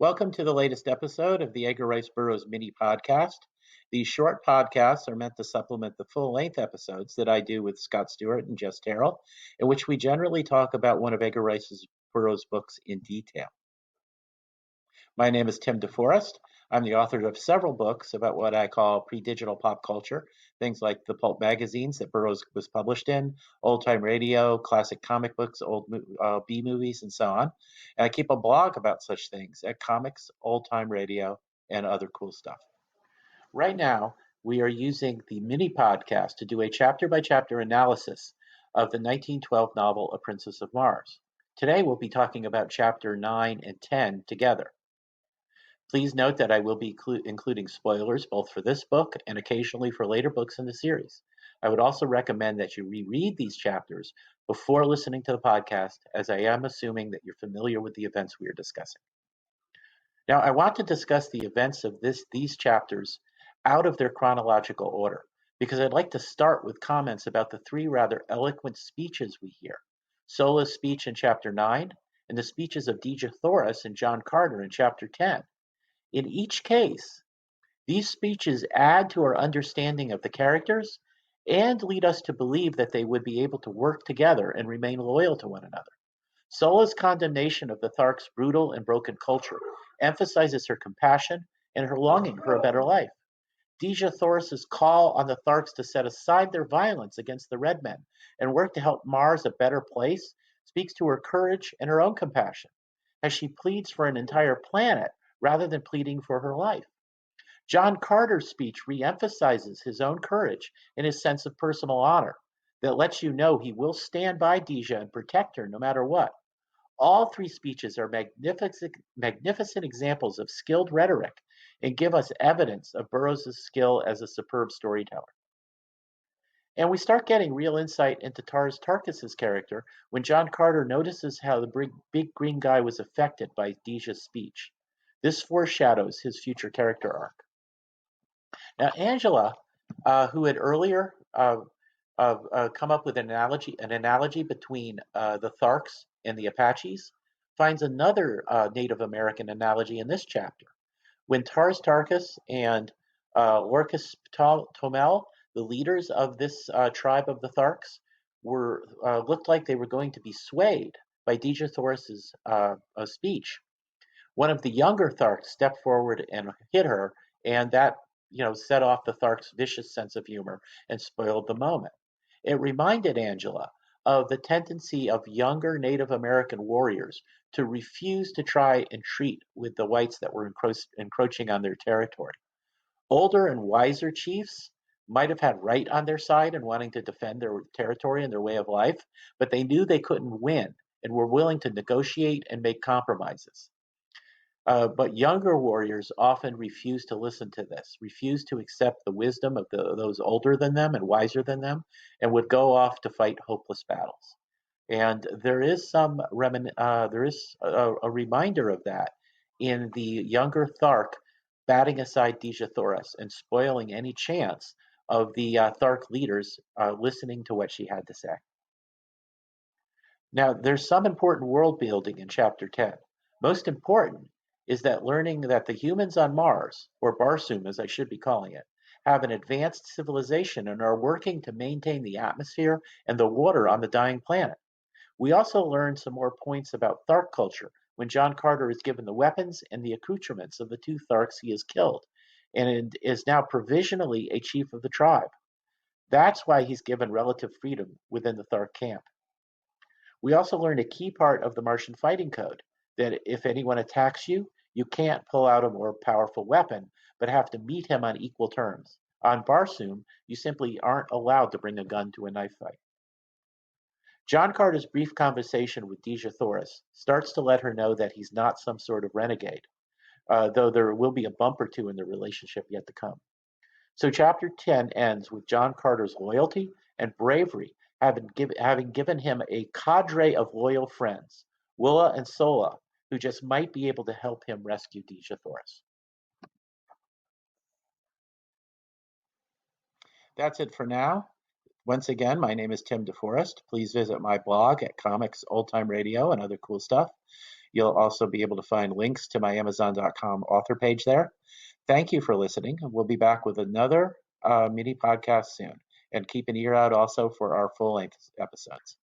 Welcome to the latest episode of the Edgar Burroughs mini podcast. These short podcasts are meant to supplement the full-length episodes that I do with Scott Stewart and Jess Terrell, in which we generally talk about one of Edgar Burroughs' books in detail. My name is Tim DeForest. I'm the author of several books about what I call pre-digital pop culture, things like the pulp magazines that Burroughs was published in, old-time radio, classic comic books, old B movies, and so on. And I keep a blog about such things at Comics, Old-Time Radio, and other cool stuff. Right now, we are using the mini podcast to do a chapter-by-chapter analysis of the 1912 novel A Princess of Mars. Today, we'll be talking about chapter 9 and 10 together. Please note that I will be including spoilers both for this book and occasionally for later books in the series. I would also recommend that you reread these chapters before listening to the podcast, as I am assuming that you're familiar with the events we are discussing. Now, I want to discuss the events of these chapters out of their chronological order, because I'd like to start with comments about the three rather eloquent speeches we hear. Sola's speech in chapter 9, and the speeches of Dejah Thoris and John Carter in chapter 10. In each case, these speeches add to our understanding of the characters and lead us to believe that they would be able to work together and remain loyal to one another. Sola's condemnation of the Tharks' brutal and broken culture emphasizes her compassion and her longing for a better life. Dejah Thoris's call on the Tharks to set aside their violence against the Red Men and work to help Mars a better place speaks to her courage and her own compassion, as she pleads for an entire planet rather than pleading for her life. John Carter's speech re-emphasizes his own courage and his sense of personal honor that lets you know he will stand by Dejah and protect her no matter what. All three speeches are magnificent examples of skilled rhetoric and give us evidence of Burroughs' skill as a superb storyteller. And we start getting real insight into Tars Tarkas' character when John Carter notices how the big green guy was affected by Dejah's speech. This foreshadows his future character arc. Now, Angela, who had earlier come up with an analogy between the Tharks and the Apaches, finds another Native American analogy in this chapter. When Tars Tarkas and Orcus Tomel, the leaders of this tribe of the Tharks, looked like they were going to be swayed by Dejah Thoris's speech. One of the younger Tharks stepped forward and hit her, and that set off the Tharks' vicious sense of humor and spoiled the moment. It reminded Angela of the tendency of younger Native American warriors to refuse to try and treat with the whites that were encroaching on their territory. Older and wiser chiefs might have had right on their side in wanting to defend their territory and their way of life, but they knew they couldn't win and were willing to negotiate and make compromises. But younger warriors often refuse to listen to this, refuse to accept the wisdom of those older than them and wiser than them, and would go off to fight hopeless battles. And there is a reminder of that in the younger Thark batting aside Dejah Thoris and spoiling any chance of the Thark leaders listening to what she had to say. Now, there's some important world building in chapter 10. Most important is that learning that the humans on Mars, or Barsoom as I should be calling it, have an advanced civilization and are working to maintain the atmosphere and the water on the dying planet. We also learn some more points about Thark culture when John Carter is given the weapons and the accoutrements of the two Tharks he has killed, and is now provisionally a chief of the tribe. That's why he's given relative freedom within the Thark camp. We also learn a key part of the Martian fighting code, that if anyone attacks you, you can't pull out a more powerful weapon, but have to meet him on equal terms. On Barsoom, you simply aren't allowed to bring a gun to a knife fight. John Carter's brief conversation with Dejah Thoris starts to let her know that he's not some sort of renegade, though there will be a bump or two in the relationship yet to come. So chapter 10 ends with John Carter's loyalty and bravery having given him a cadre of loyal friends, Willa and Sola, who just might be able to help him rescue Dejah Thoris. That's it for now. Once again, my name is Tim DeForest. Please visit my blog at Comics, Old Time Radio, and other cool stuff. You'll also be able to find links to my Amazon.com author page there. Thank you for listening. We'll be back with another mini podcast soon. And keep an ear out also for our full length episodes.